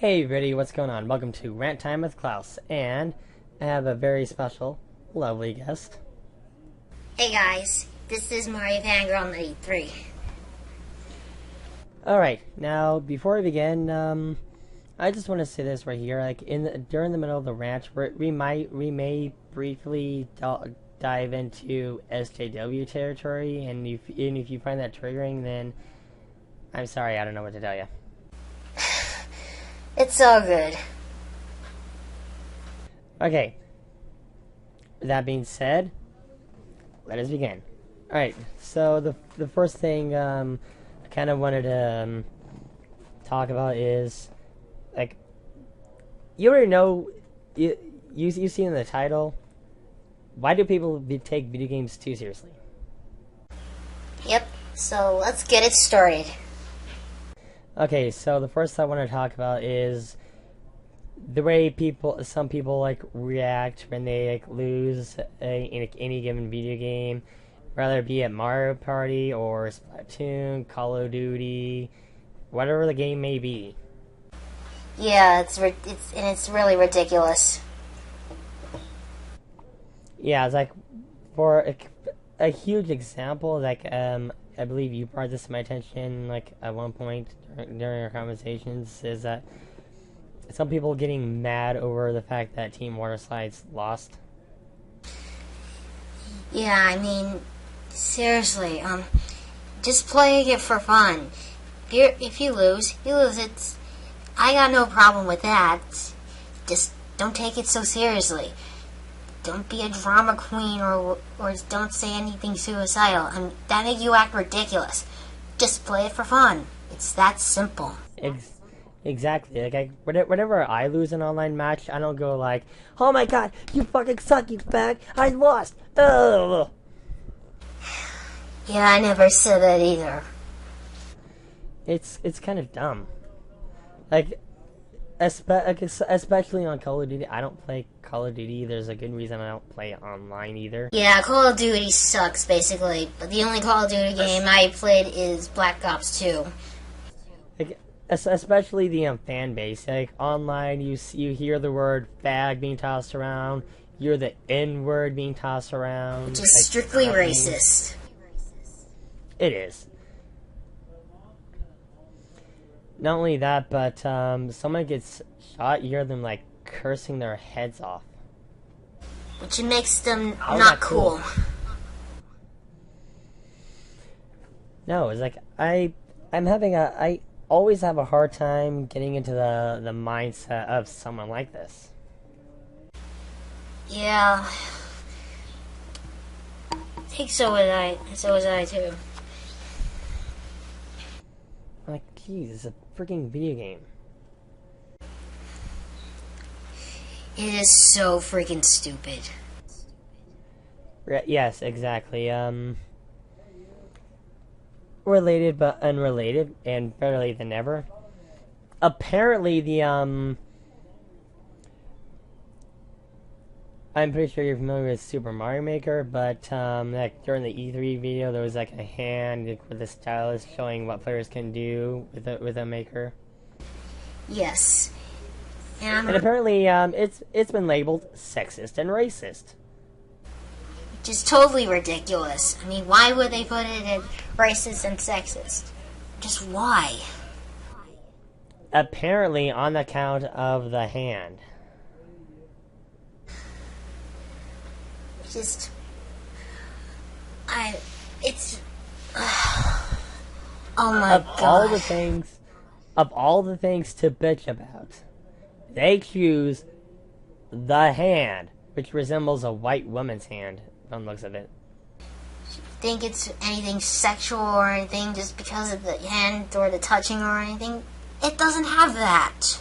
Hey everybody, what's going on? Welcome to Rant Time with Klaus, and I have a very special, lovely guest. Hey guys, this is MarioFanGirl93. Alright, now before we begin, I just want to say this right here, like during the middle of the rant, we may briefly dive into SJW territory, and if you find that triggering, then I'm sorry, I don't know what to tell you. It's all good. Okay. With that being said, let us begin. Alright, so the first thing I kind of wanted to talk about is, like, you already know, you see in the title, why do people take video games too seriously? Yep, so let's get it started. Okay, so the first thing I want to talk about is the way some people like react when they like lose in any given video game, whether it be at Mario Party or Splatoon, Call of Duty, whatever the game may be. Yeah, it's really ridiculous. Yeah, it's like for a huge example, like I believe you brought this to my attention, like, at one point during our conversations, is that some people getting mad over the fact that Team Waterslides lost. Yeah, I mean, seriously, just playing it for fun. If you lose, you lose. I got no problem with that. Just don't take it so seriously. Don't be a drama queen or don't say anything suicidal. And that make you act ridiculous. Just play it for fun. It's that simple. Exactly. Like, whenever I lose an online match, I don't go like, "Oh my god, you fucking suck, you fag! I lost!" Ugh. Yeah, I never said that either. It's kind of dumb. Like, especially on Call of Duty. I don't play Call of Duty. There's a good reason I don't play online either. Yeah, Call of Duty sucks, basically. But the only Call of Duty game I played is Black Ops 2. Like, especially the fan base. Like, online, you hear the word fag being tossed around. You hear the N-word being tossed around. Which is strictly racist. It is. Not only that, but someone gets shot, you hear them like cursing their heads off. Which makes them not cool. No, it's like I always have a hard time getting into the mindset of someone like this. Yeah. I think so was I too. Like, geez, it's a freaking video game. It is so freaking stupid. Yes, exactly. Related but unrelated, and better late than never. Apparently, I'm pretty sure you're familiar with Super Mario Maker, but like during the E3 video, there was like a hand with a stylus showing what players can do with a maker. Yes. And apparently, it's been labeled sexist and racist. Which is totally ridiculous. I mean, why would they put it in racist and sexist? Just why? Apparently, on account of the hand. Just, oh my god. Of all the things to bitch about, they choose the hand, which resembles a white woman's hand, on the looks of it. Think it's anything sexual or anything just because of the hand or the touching or anything? It doesn't have that.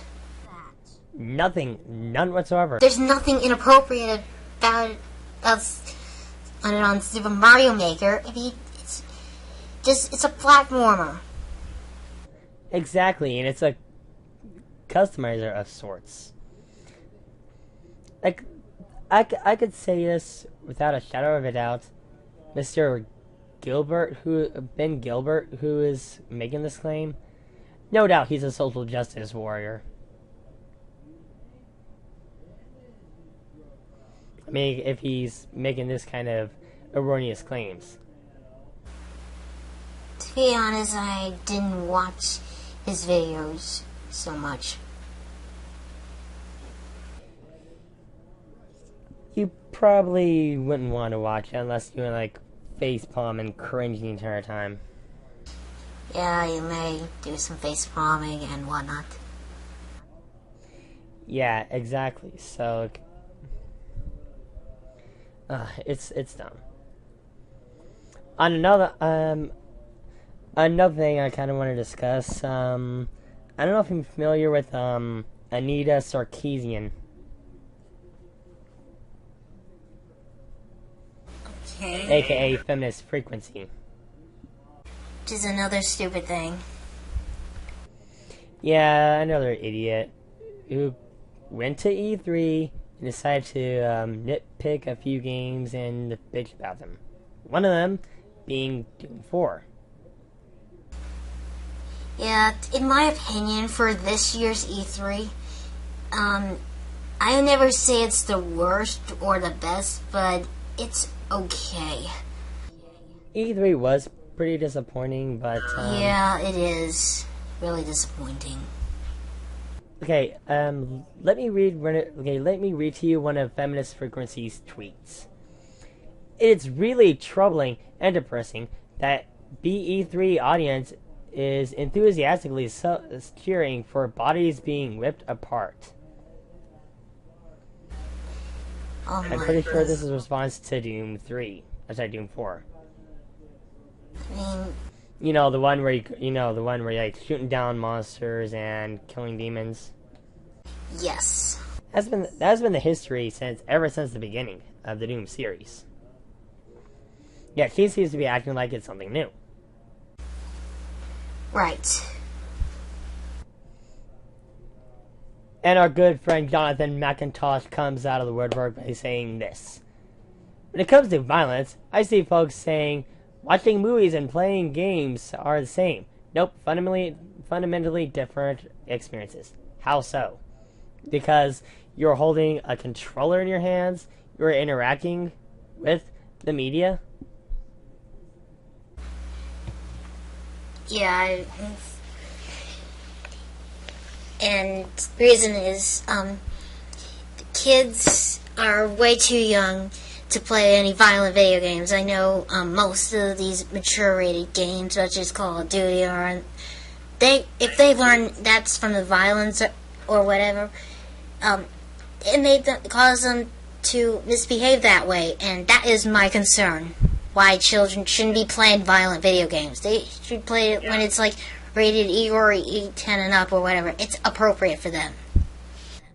Nothing, none whatsoever. There's nothing inappropriate about it. On Super Mario Maker, I mean, it's a platformer. Exactly, and it's a customizer of sorts. Like, I could say this without a shadow of a doubt. Mr. Ben Gilbert, who is making this claim, no doubt he's a social justice warrior. I mean, if he's making this kind of erroneous claims. To be honest, I didn't watch his videos so much. You probably wouldn't want to watch it unless you were like facepalm and cringe the entire time. Yeah, you may do some face palming and whatnot. Yeah, exactly. So it's dumb. On another thing I kind of want to discuss. I don't know if you're familiar with Anita Sarkeesian. Okay. AKA Feminist Frequency. Which is another stupid thing. Yeah, another idiot who went to E3 and decided to nitpick a few games and bitch about them. One of them being Doom 4. Yeah, in my opinion, for this year's E3, I never say it's the worst or the best, but it's okay. E3 was pretty disappointing, but yeah, it is really disappointing. Okay, let me read to you one of Feminist Frequency's tweets. It's really troubling and depressing that BE3 audience is enthusiastically cheering for bodies being ripped apart. Oh I'm pretty sure this is a response to Doom 3. Doom 4. I mean, You know, the one where you're like shooting down monsters and killing demons. yes. That's been the history ever since the beginning of the Doom series. Yeah, she seems to be acting like it's something new. Right. And our good friend Jonathan McIntosh comes out of the woodwork by saying this. When it comes to violence, I see folks saying watching movies and playing games are the same. Nope, fundamentally different experiences. How so? Because you're holding a controller in your hands, you're interacting with the media. Yeah, and the reason is, the kids are way too young to play any violent video games. I know most of these mature-rated games, such as Call of Duty, if they learn that's from the violence or whatever, it may cause them to misbehave that way, and that is my concern. Why children shouldn't be playing violent video games. They should play it when it's like rated E or E10 and up or whatever. It's appropriate for them.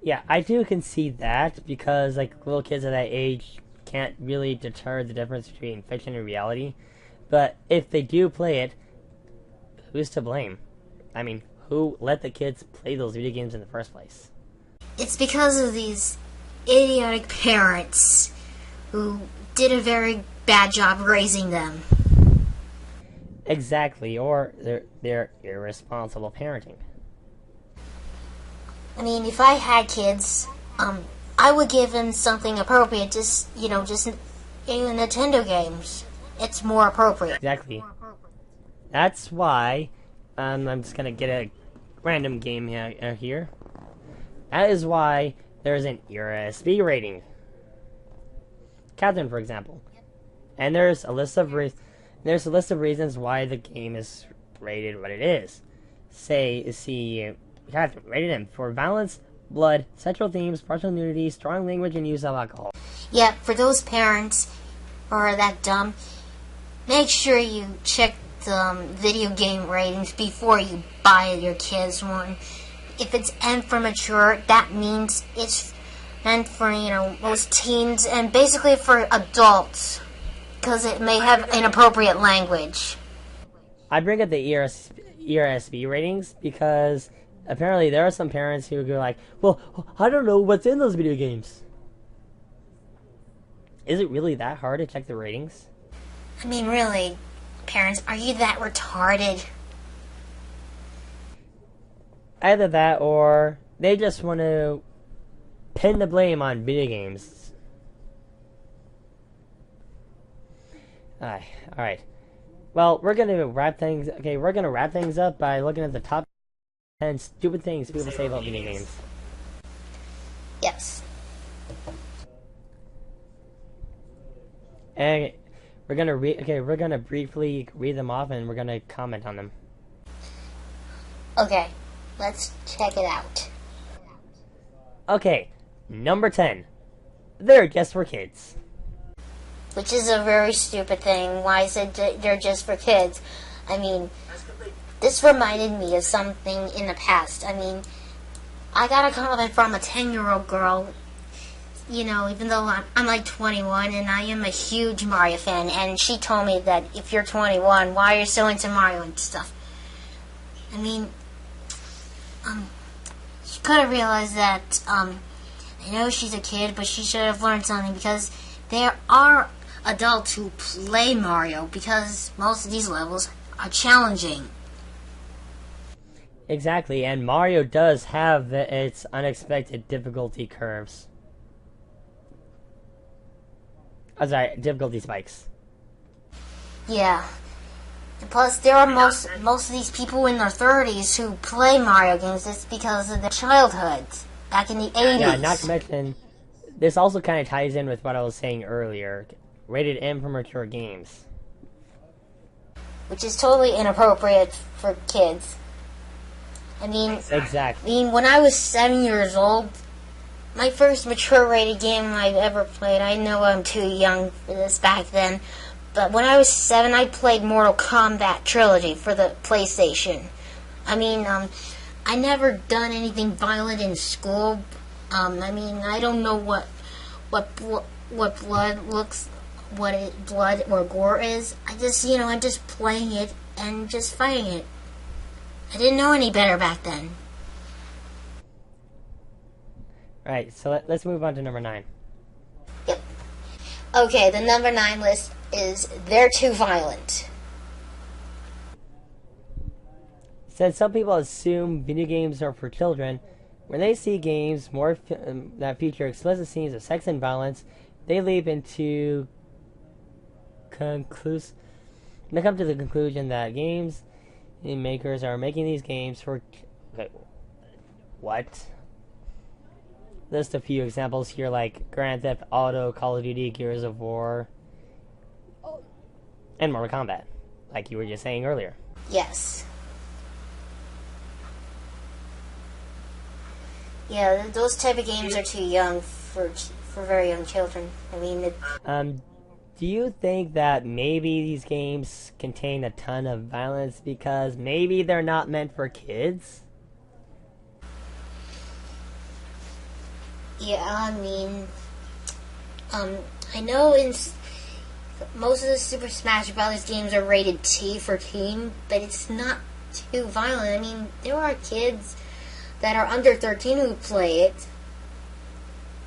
Yeah, I do concede that because like little kids at that age can't really deter the difference between fiction and reality. But if they do play it, who's to blame? I mean, who let the kids play those video games in the first place? It's because of these idiotic parents who did a very bad job raising them. Exactly, or they're irresponsible parenting. I mean, if I had kids, I would give them something appropriate. Just Nintendo games. It's more appropriate. Exactly. That's why I'm just gonna get a random game here. That is why there's an ESB rating. Catherine, for example. And there's a list of reasons why the game is rated what it is. Catherine rated M for violence, blood, sexual themes, partial nudity, strong language, and use of alcohol. Yeah, for those parents who are that dumb, make sure you check the video game ratings before you buy your kids one. If it's M for mature, that means it's meant for, most teens and basically for adults, because it may have inappropriate language. I bring up the ESB ratings because apparently there are some parents who go like, well, I don't know what's in those video games. Is it really that hard to check the ratings? I mean, really, parents, are you that retarded? Either that or they just want to pin the blame on video games. Alright. Well, we're gonna wrap things. Okay, we're gonna wrap things up by looking at the top 10 stupid things people say about video games. Yes. And we're gonna we're gonna briefly read them off, and we're gonna comment on them. Okay, let's check it out. Okay, number 10. They're just for kids. Which is a very stupid thing. Why is it they're just for kids? I mean, this reminded me of something in the past. I mean, I got a comment from a 10-year-old girl, you know, even though I'm like 21 and I am a huge Mario fan, and she told me that if you're 21, why are you so into Mario and stuff? I mean, she could have realized that, I know she's a kid, but she should have learned something, because there are adults who play Mario, because most of these levels are challenging. Exactly, and Mario does have its unexpected difficulty curves. Oh, sorry, difficulty spikes. Yeah. And plus, there are most of these people in their 30s who play Mario games. It's because of their childhood back in the 80s. Yeah, not to mention, this also kind of ties in with what I was saying earlier. Rated M for mature games. Which is totally inappropriate for kids. I mean, exactly. I mean, when I was 7 years old, my first mature rated game I've ever played, I know I'm too young for this back then, but when I was 7, I played Mortal Kombat Trilogy for the PlayStation. I mean, I never done anything violent in school. I mean, I don't know what blood looks, blood or gore is. I just, you know, I'm just playing it and just fighting it. I didn't know any better back then. Right, so let's move on to number 9. Yep. Okay, the number 9 list is they're too violent. Since some people assume video games are for children, when they see games that feature explicit scenes of sex and violence, they leap into they come to the conclusion that games makers are making these games for... Okay, what? List a few examples here, like Grand Theft Auto, Call of Duty, Gears of War, and Mortal Kombat, like you were just saying earlier. Yes. Yeah, those type of games are too young for very young children. I mean, do you think that maybe these games contain a ton of violence because maybe they're not meant for kids? Yeah, I mean, I know in most of the Super Smash Bros. Games are rated T for teen, but it's not too violent. I mean, there are kids that are under 13 who play it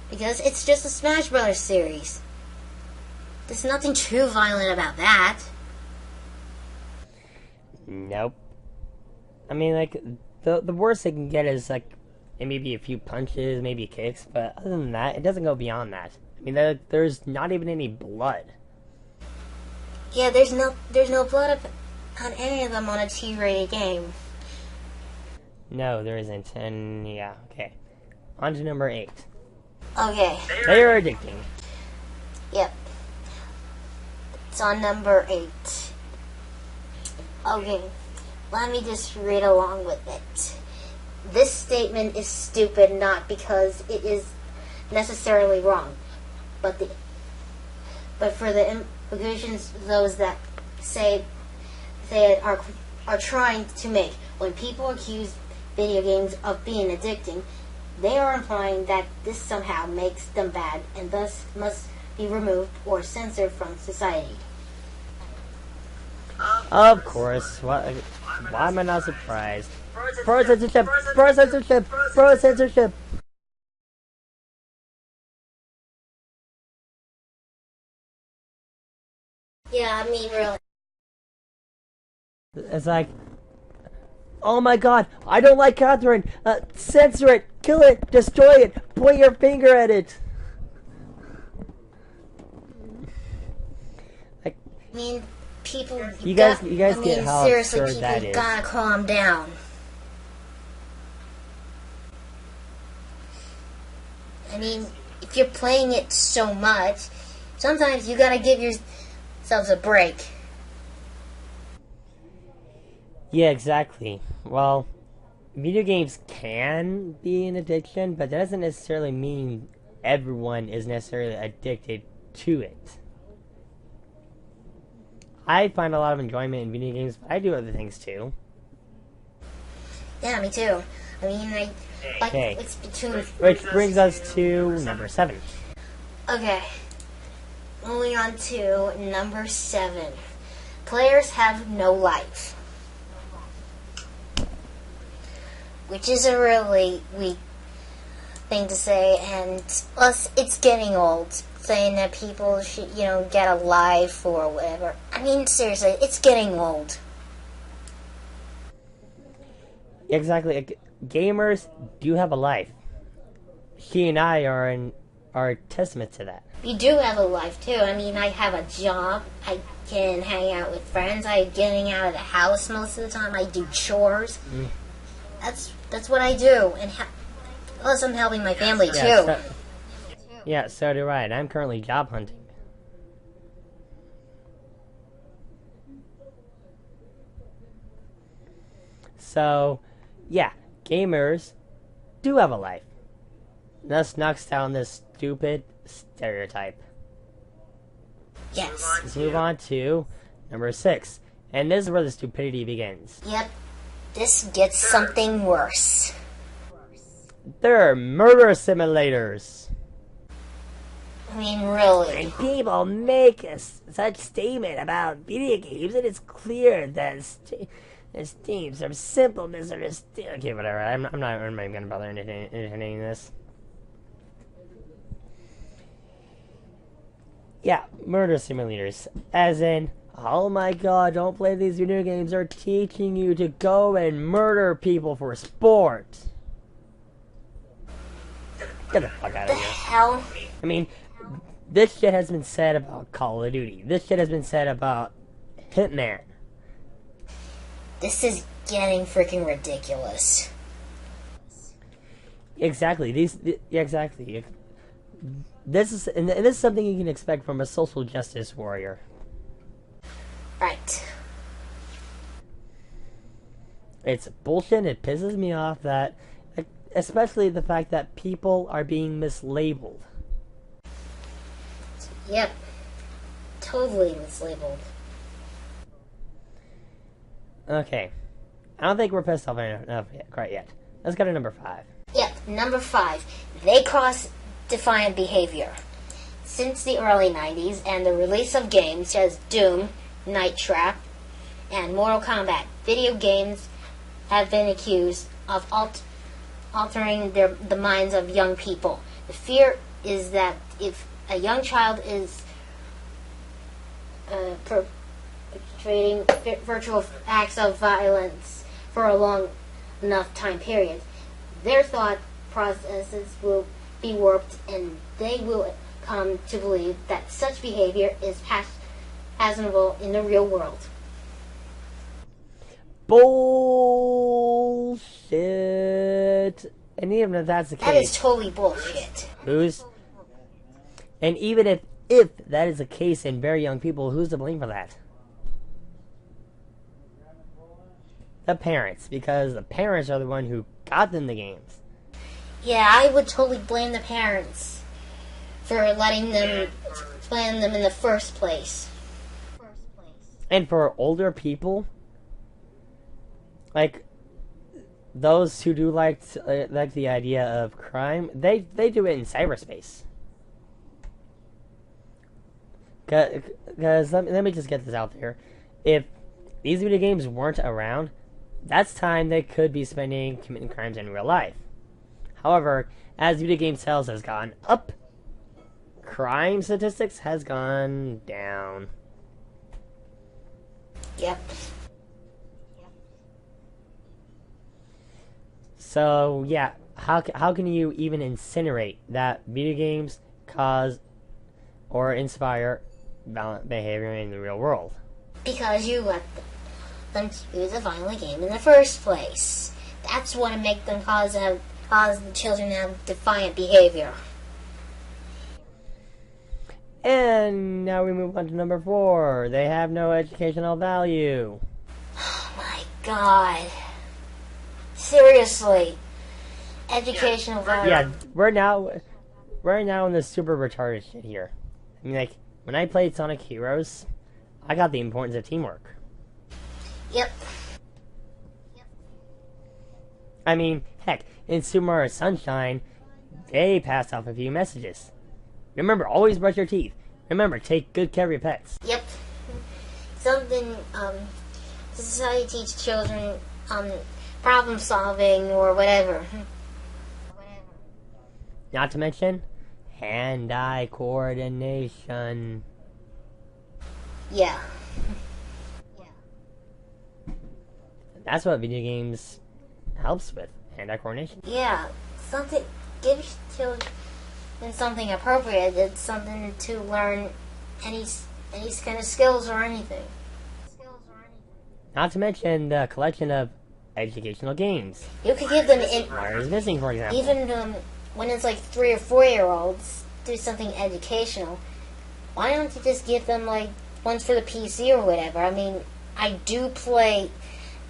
because it's just a Smash Bros. Series. There's nothing too violent about that. Nope. I mean, like, the worst they can get is, like, maybe a few punches, maybe kicks, but other than that, it doesn't go beyond that. I mean, there's not even any blood. Yeah, there's no blood on any of them on a T-rated game. No, there isn't, and yeah, okay. On to number 8. Okay. They are addicting. Yep. It's on number 8. Okay, let me just read along with it. This statement is stupid not because it is necessarily wrong, but for the implications those that say it are trying to make. When people accuse video games of being addicting, they are implying that this somehow makes them bad and thus must be removed or censored from society. Of course. Why am I not surprised? Pro censorship! Pro censorship! Pro censorship! Yeah, I mean, really. It's like, oh my god, I don't like Catherine! Censor it! Kill it! Destroy it! Point your finger at it! Like, I mean, people. You guys get how seriously, absurd that people is. gotta calm down. I mean, if you're playing it so much, sometimes you gotta give yourselves a break. Yeah, exactly. Well, video games can be an addiction, but that doesn't necessarily mean everyone is necessarily addicted to it. I find a lot of enjoyment in video games, but I do other things too. Yeah, me too. I mean, Okay. it's between. Which brings us to number 7. Okay. Moving on to number 7. Players have no life. Which is a really weak thing to say, and plus it's getting old. Saying that people should, get a life or whatever. I mean, seriously, it's getting old. Exactly. Gamers do have a life. She and I are testament to that. You do have a life too. I mean, I have a job. I can hang out with friends. I'm getting out of the house most of the time. I do chores. That's what I do, and plus I'm helping my family too. So do I. And I'm currently job hunting. So, yeah, gamers do have a life. This knocks down this stupid stereotype. Yes. Let's move on to number 6. And this is where the stupidity begins. Yep. This gets something worse. There are murder simulators. I mean, really. And people make such statement about video games, and it's clear that themes are simple misunderstanding. Okay, whatever. I'm not even going to bother entertaining this. Yeah, murder simulators. As in, oh my god, don't play these video games. They're teaching you to go and murder people for sport. Get the fuck out of here. Hell? I mean, this shit has been said about Call of Duty. This shit has been said about Hitman. This is getting freaking ridiculous. Exactly. Exactly. This is something you can expect from a social justice warrior. Right. It's bullshit. It pisses me off that, especially the fact that people are being mislabeled. Yep. Totally mislabeled. Okay. I don't think we're pissed off enough yet, quite yet. Let's go to number 5. Yep, number 5. They cross defiant behavior. Since the early 90s and the release of games such as Doom, Night Trap, and Mortal Kombat, video games have been accused of altering the minds of young people. The fear is that if a young child is perpetrating virtual acts of violence for a long enough time period, their thought processes will be warped, and they will come to believe that such behavior is passable in the real world. Bullshit. And even if that's the case, That is totally bullshit. And even if that is the case in very young people, who's to blame for that? The parents, because the parents are the one who got them the games. Yeah, I would totally blame the parents for letting them plan them in the first place. And for older people, like those who do like the idea of crime, they do it in cyberspace. Because let me just get this out there. If these video games weren't around, that's time they could be spending committing crimes in real life. However, as video game sales has gone up, crime statistics has gone down. Yep. So yeah, how can you even incinerate that video games cause or inspire violent behavior in the real world. Because you let them choose a violent game in the first place. That's what make them cause the children to have defiant behavior. And now we move on to number 4. They have no educational value. Oh my god. Seriously. Educational value. Yeah, we're now in the super retarded shit here. I mean, like, when I played Sonic Heroes, I got the importance of teamwork. Yep. I mean, heck, in Super Mario Sunshine, they passed off a few messages. Remember, always brush your teeth. Remember, take good care of your pets. Yep. Something, society teach children, problem solving or whatever. Not to mention, hand-eye coordination. Yeah. That's what video games helps with, hand-eye coordination. Yeah. Something, give children something appropriate. It's something to learn any kind of skills or anything. Not to mention the collection of educational games. You could give them in Mario's Missing, for example. even when it's like 3 or 4-year-olds, do something educational. Why don't you just give them like ones for the PC or whatever? I mean, I do play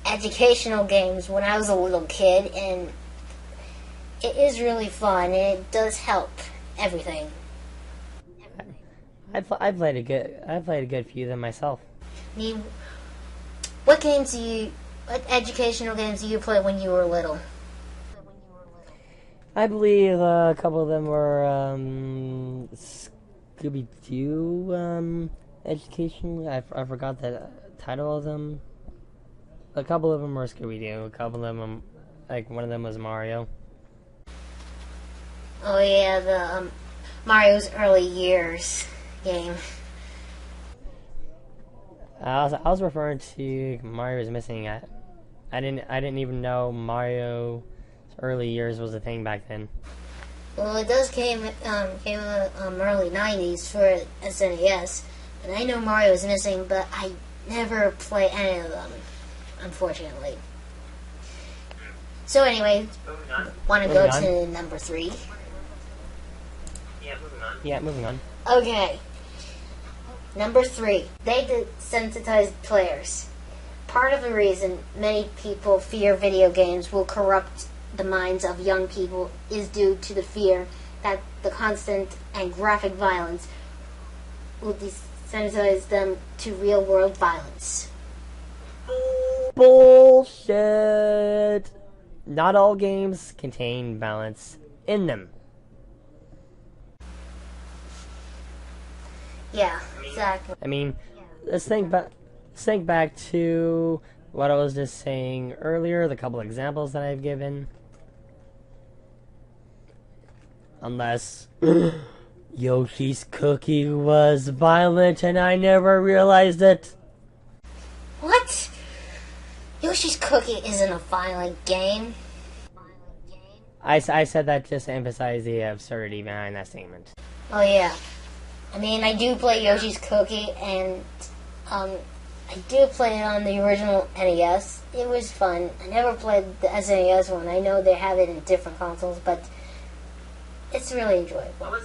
educational games when I was a little kid, and it is really fun, and it does help everything. I played a good few of them myself. I mean, what educational games do you play when you were little? I believe a couple of them were Scooby-Doo educational. I forgot the title of them. A couple of them were Scooby-Doo. A couple of them, like one of them was Mario. Oh yeah, the Mario's Early Years game. I was referring to Mario's Missing. I didn't even know Mario's Early Years was a thing back then. Well, it does came in the early 90s for SNES, and I know Mario's Missing, but I never play any of them, unfortunately. So anyway, want to go to number 3? Yeah, moving on. Okay. Number 3. They desensitize players. Part of the reason many people fear video games will corrupt the minds of young people is due to the fear that the constant and graphic violence will desensitize them to real-world violence. Bullshit! Not all games contain violence in them. Yeah, exactly. I mean, let's think back to what I was just saying earlier, the couple examples that I've given. Unless Yoshi's Cookie was violent and I never realized it. What? Yoshi's Cookie isn't a violent game. I said that just to emphasize the absurdity behind that statement. Oh yeah. I mean, I do play Yoshi's Cookie, and I do play it on the original NES. It was fun. I never played the SNES one. I know they have it in different consoles, but it's really enjoyable.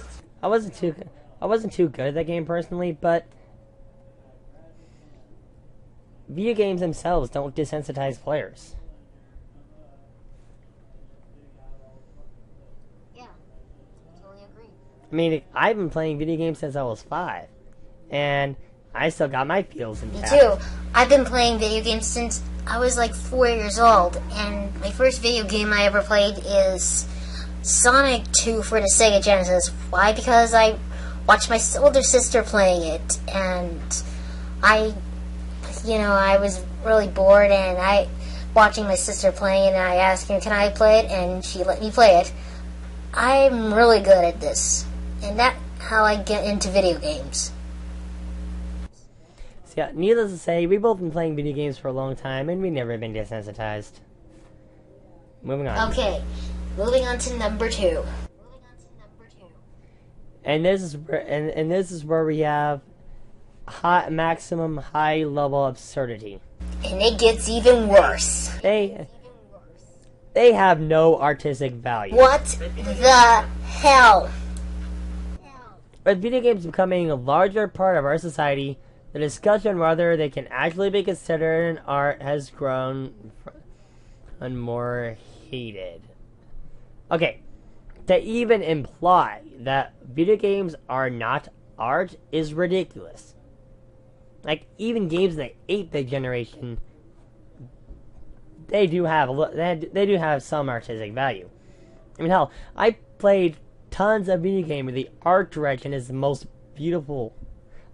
I wasn't too good at that game personally, but video games themselves don't desensitize players. Yeah, totally agree. I mean, I've been playing video games since I was 5, and I still got my feels intact. Me too. I've been playing video games since I was like 4 years old, and my first video game I ever played is Sonic 2 for the Sega Genesis. Why? Because I watched my older sister playing it, and I was really bored, and watching my sister playing it, and I asked her, can I play it? And she let me play it. I'm really good at this, and that's how I get into video games. So yeah, needless to say, we've both been playing video games for a long time, and we've never been desensitized. Moving on. Okay, moving on to number 2. And this is where we have maximum high level absurdity. And it gets even worse. They have no artistic value. What the hell? With video games becoming a larger part of our society, the discussion whether they can actually be considered an art has grown and more heated. Okay, to even imply that video games are not art is ridiculous. Like, even games in the 8-bit generation, they do have some artistic value. I mean, hell, I played tons of video games where the art direction is the most beautiful.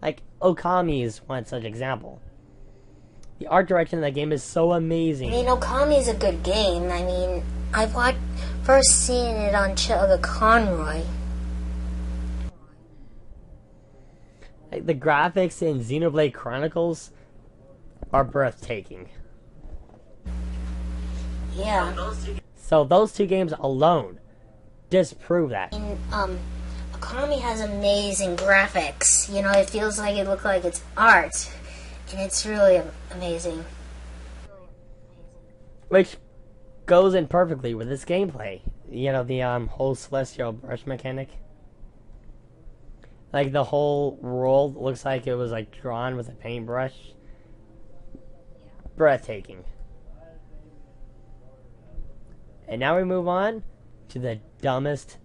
Like, Okami is one such example. The art direction of that game is so amazing. I mean, Okami is a good game. I mean, I've first seen it on Chugga Conroy. Like, the graphics in Xenoblade Chronicles are breathtaking. Yeah. So those two games alone disprove that. And, Okami has amazing graphics. You know, it feels like it looks like it's art. And it's really amazing. Which goes in perfectly with this gameplay. You know, the whole celestial brush mechanic. Like, the whole world looks like it was, like, drawn with a paintbrush. Breathtaking. And now we move on to the dumbest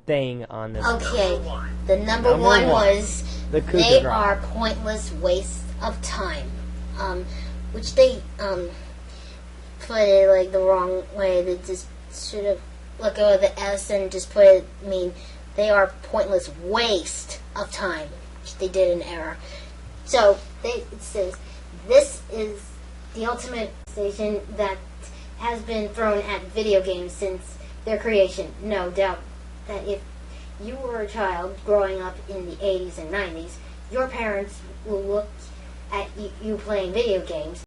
thing on this. Okay, the number one was the they are pointless waste of time. Which they put it like the wrong way. They just should have let go of the S and just put it. I mean, they are pointless waste of time, which they did in error. So it says this is the ultimate station that has been thrown at video games since their creation. No doubt that if you were a child growing up in the 80s and 90s, your parents will look at you playing video games